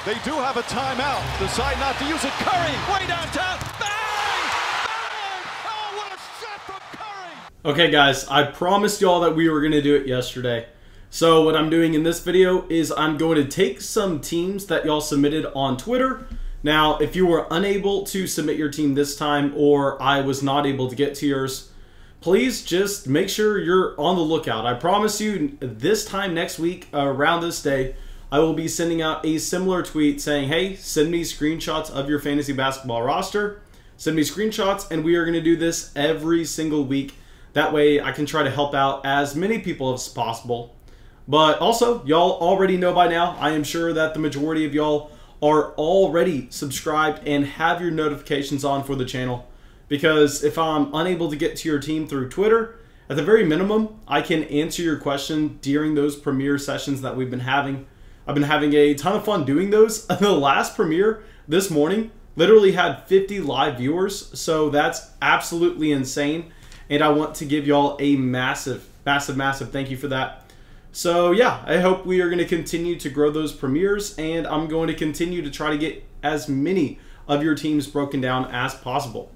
They do have a timeout. Decide not to use it. Curry, way downtown. Bang! Bang! Oh, what a shot from Curry! Okay, guys, I promised y'all that we were going to do it yesterday. So what I'm doing in this video is I'm going to take some teams that y'all submitted on Twitter. Now, if you were unable to submit your team this time, or I was not able to get to yours, please just make sure you're on the lookout. I promise you this time next week, around this day, I will be sending out a similar tweet saying, hey, send me screenshots of your fantasy basketball roster. Send me screenshots, and we are going to do this every single week. That way I can try to help out as many people as possible. But also, y'all already know by now, I am sure that the majority of y'all are already subscribed and have your notifications on for the channel. Because if I'm unable to get to your team through Twitter, at the very minimum, I can answer your question during those premiere sessions that we've been having. I've been having a ton of fun doing those. The last premiere this morning literally had 50 live viewers, so that's absolutely insane. And I want to give y'all a massive, massive, massive thank you for that. So yeah, I hope we are going to continue to grow those premieres, and I'm going to continue to try to get as many of your teams broken down as possible.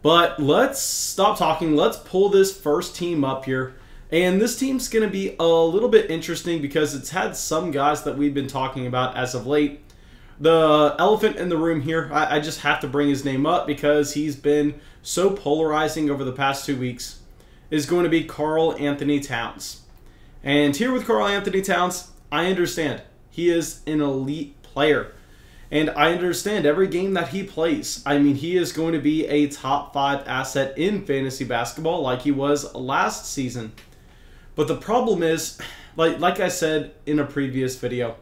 But let's stop talking. Let's pull this first team up here. And this team's going to be a little bit interesting because it's had some guys that we've been talking about as of late. The elephant in the room here, I just have to bring his name up because he's been so polarizing over the past 2 weeks, is going to be Karl Anthony Towns. And here with Karl Anthony Towns, I understand. He is an elite player. And I understand every game that he plays. I mean, he is going to be a top 5 asset in fantasy basketball like he was last season. But the problem is, like I said in a previous video,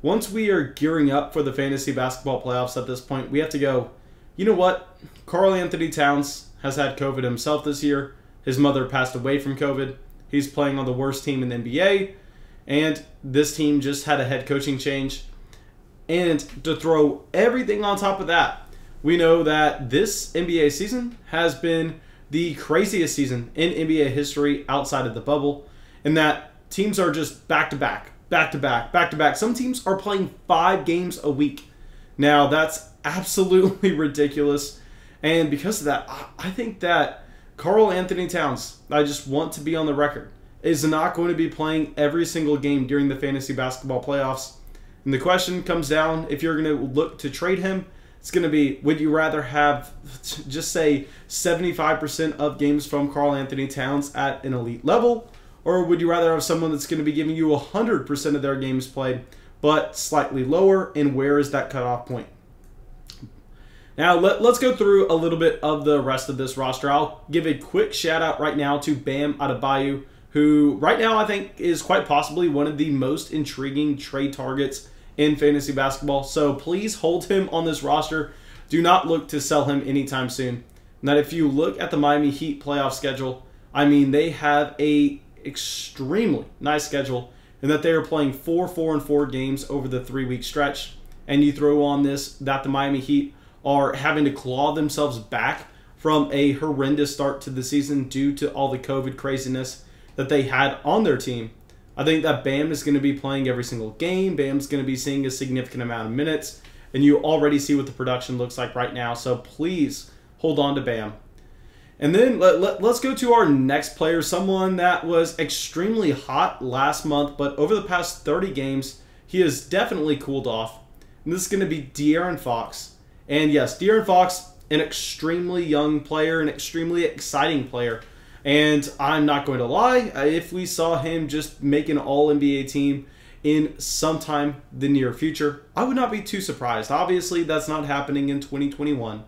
once we are gearing up for the fantasy basketball playoffs at this point, we have to go, you know what? Karl Anthony Towns has had COVID himself this year. His mother passed away from COVID. He's playing on the worst team in the NBA. And this team just had a head coaching change. And to throw everything on top of that, we know that this NBA season has been the craziest season in NBA history outside of the bubble. And that teams are just back-to-back, back-to-back, back-to-back. Some teams are playing 5 games a week. Now, that's absolutely ridiculous. And because of that, I think that Karl Anthony Towns, I just want to be on the record, is not going to be playing every single game during the fantasy basketball playoffs. And the question comes down, if you're going to look to trade him, it's going to be, would you rather have, just say, 75% of games from Karl Anthony Towns at an elite level? Or would you rather have someone that's going to be giving you 100% of their games played, but slightly lower? And where is that cutoff point? Now, let's go through a little bit of the rest of this roster. I'll give a quick shout out right now to Bam Adebayo, who right now I think is quite possibly one of the most intriguing trade targets in fantasy basketball. So please hold him on this roster. Do not look to sell him anytime soon. And that if you look at the Miami Heat playoff schedule, I mean, they have a extremely nice schedule in that they are playing 4-4-4 games over the 3-week stretch. And you throw on this that the Miami Heat are having to claw themselves back from a horrendous start to the season due to all the COVID craziness that they had on their team. I think that Bam is going to be playing every single game. Bam's going to be seeing a significant amount of minutes. And you already see what the production looks like right now. So please hold on to Bam. And then let's go to our next player, someone that was extremely hot last month, but over the past 30 games, he has definitely cooled off. And this is going to be De'Aaron Fox. And yes, De'Aaron Fox, an extremely young player, an extremely exciting player. And I'm not going to lie, if we saw him just make an all-NBA team in sometime the near future, I would not be too surprised. Obviously, that's not happening in 2021.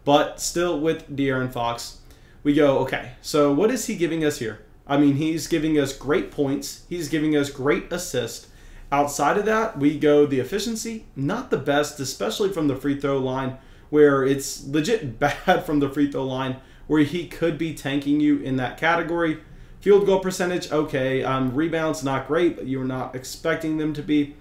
But still, with De'Aaron Fox, we go, okay, so what is he giving us here? I mean, he's giving us great points. He's giving us great assists. Outside of that, we go the efficiency, not the best, especially from the free throw line, where it's legit bad from the free throw line, where he could be tanking you in that category. Field goal percentage, okay. Rebounds, not great, but you're not expecting them to be.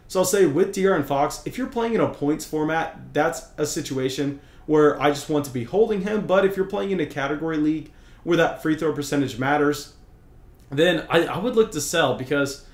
So I'll say with De'Aaron Fox, if you're playing in a points format, that's a situation where I just want to be holding him. But if you're playing in a category league where that free throw percentage matters, then I would look to sell because,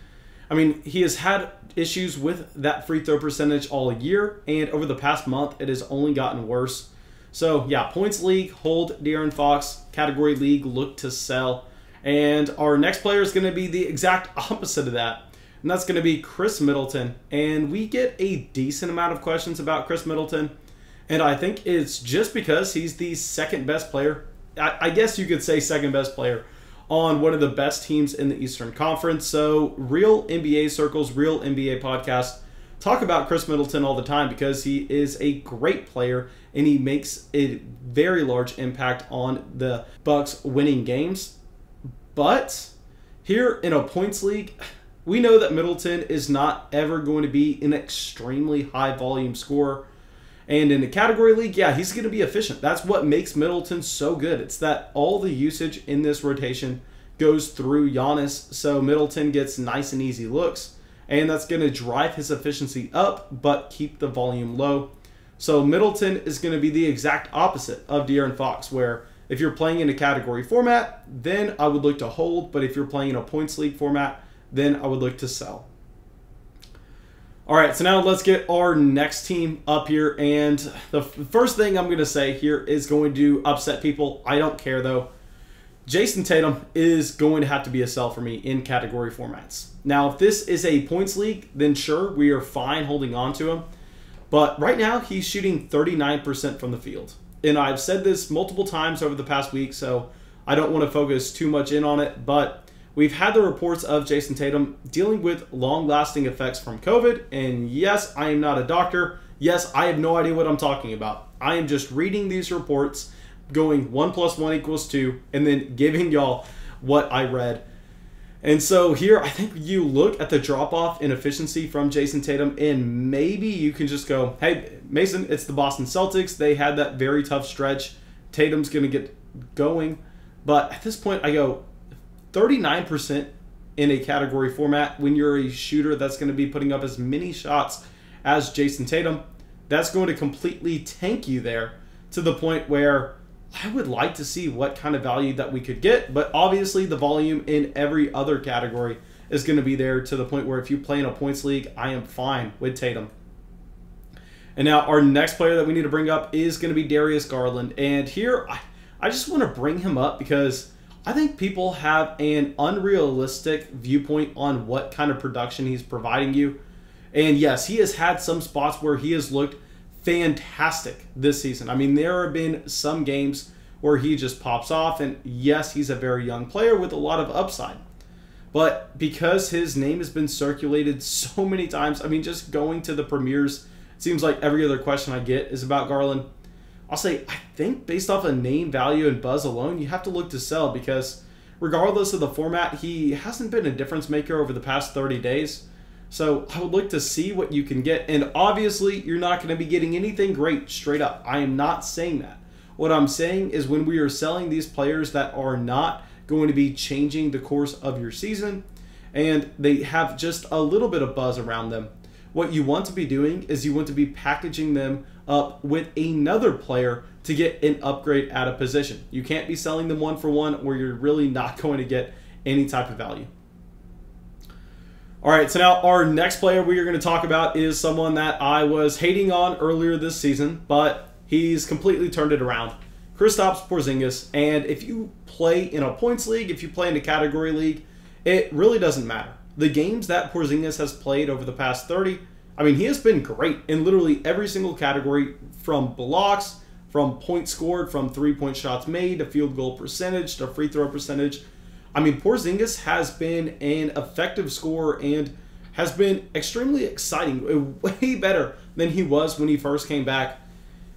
I mean, he has had issues with that free throw percentage all year, and over the past month, it has only gotten worse. So yeah, points league, hold De'Aaron Fox. Category league, look to sell. And our next player is going to be the exact opposite of that, and that's going to be Chris Middleton. And we get a decent amount of questions about Chris Middleton, and I think it's just because he's the second best player. I guess you could say second best player on one of the best teams in the Eastern Conference. So real NBA circles, real NBA podcasts talk about Chris Middleton all the time because he is a great player and he makes a very large impact on the Bucks winning games. But here in a points league, we know that Middleton is not ever going to be an extremely high volume scorer. And in the category league, yeah, he's going to be efficient. That's what makes Middleton so good. It's that all the usage in this rotation goes through Giannis, so Middleton gets nice and easy looks, and that's going to drive his efficiency up, but keep the volume low. So Middleton is going to be the exact opposite of De'Aaron Fox, where if you're playing in a category format, then I would look to hold, but if you're playing in a points league format, then I would look to sell. All right, so now let's get our next team up here, and the first thing I'm going to say here is going to upset people. I don't care, though. Jason Tatum is going to have to be a sell for me in category formats. Now, if this is a points league, then sure, we are fine holding on to him. But right now, he's shooting 39% from the field. And I've said this multiple times over the past week, so I don't want to focus too much in on it, but we've had the reports of Jason Tatum dealing with long-lasting effects from COVID, and yes, I am not a doctor. Yes, I have no idea what I'm talking about. I am just reading these reports, going 1 + 1 = 2, and then giving y'all what I read. And so here, I think you look at the drop-off in efficiency from Jason Tatum, and maybe you can just go, hey, Mason, it's the Boston Celtics. They had that very tough stretch. Tatum's going to get going. But at this point, I go, 39% in a category format when you're a shooter that's going to be putting up as many shots as Jason Tatum, that's going to completely tank you there to the point where I would like to see what kind of value that we could get, but obviously the volume in every other category is going to be there to the point where if you play in a points league, I am fine with Tatum. And now our next player that we need to bring up is going to be Darius Garland. And here, I just want to bring him up because I think people have an unrealistic viewpoint on what kind of production he's providing you. And yes, he has had some spots where he has looked fantastic this season. I mean, there have been some games where he just pops off, and yes, he's a very young player with a lot of upside. But because his name has been circulated so many times, I mean, just going to the premieres, it seems like every other question I get is about Garland. I'll say, I think based off of name value and buzz alone, you have to look to sell because regardless of the format, he hasn't been a difference maker over the past 30 days. So I would look to see what you can get. And obviously, you're not going to be getting anything great straight up. I am not saying that. What I'm saying is when we are selling these players that are not going to be changing the course of your season and they have just a little bit of buzz around them, what you want to be doing is you want to be packaging them up with another player to get an upgrade at a position. You can't be selling them 1 for 1 where you're really not going to get any type of value. All right, so now our next player we are going to talk about is someone that I was hating on earlier this season, but he's completely turned it around. Kristaps Porzingis, and if you play in a points league, if you play in a category league, it really doesn't matter. The games that Porzingis has played over the past 30, I mean, he has been great in literally every single category, from blocks, from points scored, from three-point shots made, to field goal percentage, to free throw percentage. I mean, Porzingis has been an effective scorer and has been extremely exciting, way better than he was when he first came back.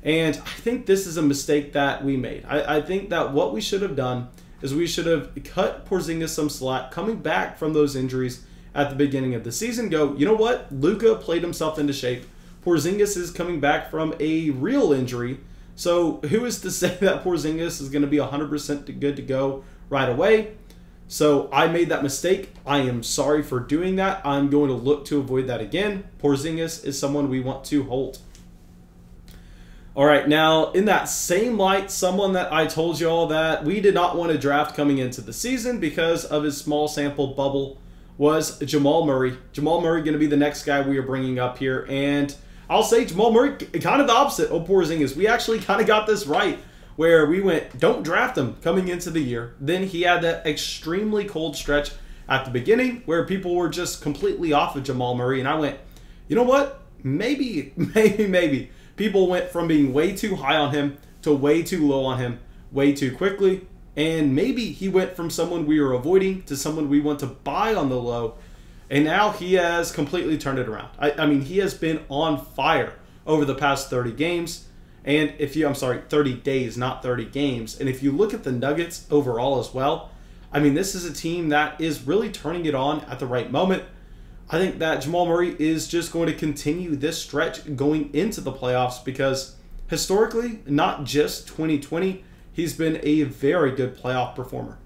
And I think this is a mistake that we made. I think that what we should have done is we should have cut Porzingis some slack coming back from those injuries at the beginning of the season. Go, you know what? Luka played himself into shape. Porzingis is coming back from a real injury. So who is to say that Porzingis is going to be 100% good to go right away? So I made that mistake. I am sorry for doing that. I'm going to look to avoid that again. Porzingis is someone we want to hold. All right, now in that same light, someone that I told you all that we did not want to draft coming into the season because of his small sample bubble was Jamal Murray. Jamal Murray going to be the next guy we are bringing up here. And I'll say Jamal Murray, kind of the opposite of Porzingis. We actually kind of got this right, where we went, don't draft him coming into the year. Then he had that extremely cold stretch at the beginning where people were just completely off of Jamal Murray. And I went, you know what? Maybe. People went from being way too high on him to way too low on him way too quickly. And maybe he went from someone we were avoiding to someone we want to buy on the low. And now he has completely turned it around. I mean, he has been on fire over the past 30 games. And if you, I'm sorry, 30 days, not 30 games. And if you look at the Nuggets overall as well, I mean, this is a team that is really turning it on at the right moment. I think that Jamal Murray is just going to continue this stretch going into the playoffs because historically, not just 2020, he's been a very good playoff performer.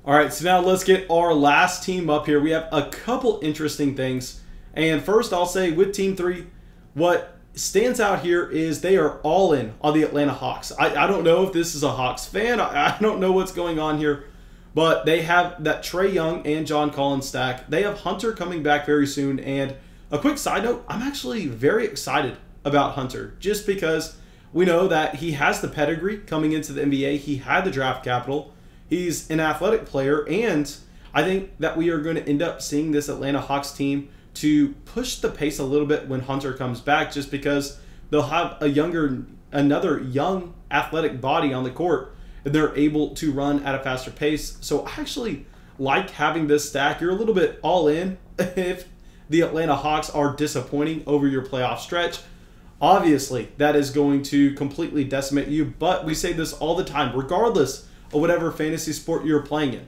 All right, so now let's get our last team up here. We have a couple interesting things. And first, I'll say with Team 3, what stands out here is they are all in on the Atlanta Hawks. I don't know if this is a Hawks fan. I don't know what's going on here. But they have that Trae Young and John Collins stack. They have Hunter coming back very soon. And a quick side note, I'm actually very excited about Hunter just because we know that he has the pedigree coming into the NBA. He had the draft capital. He's an athletic player. And I think that we are going to end up seeing this Atlanta Hawks team to push the pace a little bit when Hunter comes back just because they'll have another young athletic body on the court. And they're able to run at a faster pace. So I actually like having this stack. You're a little bit all in if the Atlanta Hawks are disappointing over your playoff stretch. Obviously, that is going to completely decimate you. But we say this all the time, regardless of whatever fantasy sport you're playing in.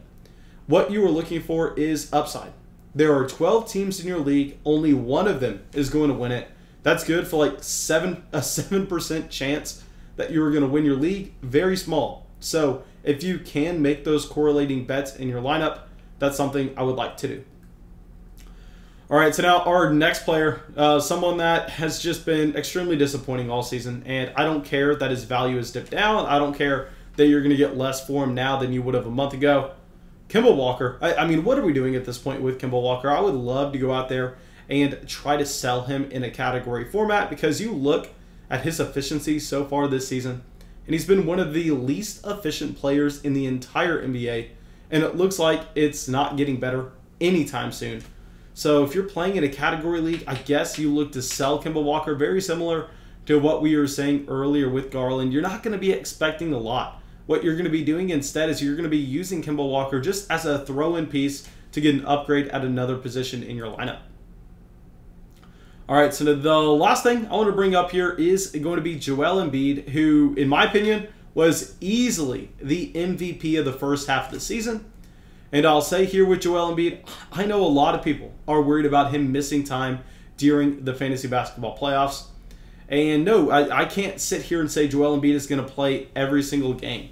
What you are looking for is upside. There are 12 teams in your league. Only one of them is going to win it. That's good for like a 7% chance that you are going to win your league. Very small. So if you can make those correlating bets in your lineup, that's something I would like to do. All right, so now our next player, someone that has just been extremely disappointing all season, and I don't care that his value has dipped down. I don't care that you're going to get less for him now than you would have a month ago. Kimball Walker. I mean, what are we doing at this point with Kimball Walker? I would love to go out there and try to sell him in a category format because you look at his efficiency so far this season, and he's been one of the least efficient players in the entire NBA. And it looks like it's not getting better anytime soon. So if you're playing in a category league, I guess you look to sell Kimball Walker. Very similar to what we were saying earlier with Garland. You're not going to be expecting a lot. What you're going to be doing instead is you're going to be using Kimball Walker just as a throw-in piece to get an upgrade at another position in your lineup. All right, so the last thing I want to bring up here is going to be Joelle Embiid, who, in my opinion, was easily the MVP of the first half of the season. And I'll say here with Joelle Embiid, I know a lot of people are worried about him missing time during the fantasy basketball playoffs. And no, I can't sit here and say Joelle Embiid is going to play every single game.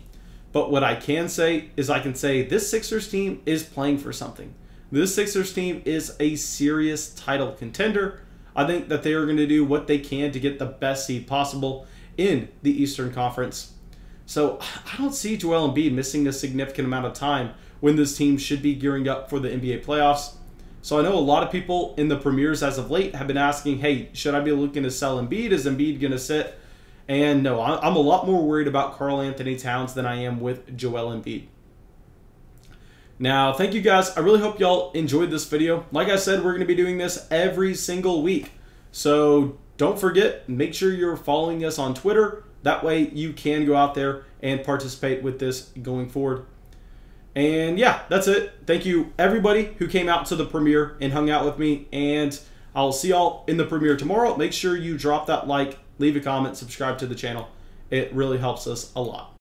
But what I can say is I can say this Sixers team is playing for something. This Sixers team is a serious title contender. I think that they are going to do what they can to get the best seed possible in the Eastern Conference. So I don't see Joelle Embiid missing a significant amount of time when this team should be gearing up for the NBA playoffs. So I know a lot of people in the premieres as of late have been asking, hey, should I be looking to sell Embiid? Is Embiid going to sit? And no, I'm a lot more worried about Karl Anthony Towns than I am with Joelle Embiid. Now, thank you guys. I really hope y'all enjoyed this video. Like I said, we're going to be doing this every single week. So don't forget, make sure you're following us on Twitter. That way you can go out there and participate with this going forward. And yeah, that's it. Thank you everybody who came out to the premiere and hung out with me. And I'll see y'all in the premiere tomorrow. Make sure you drop that like, leave a comment, subscribe to the channel. It really helps us a lot.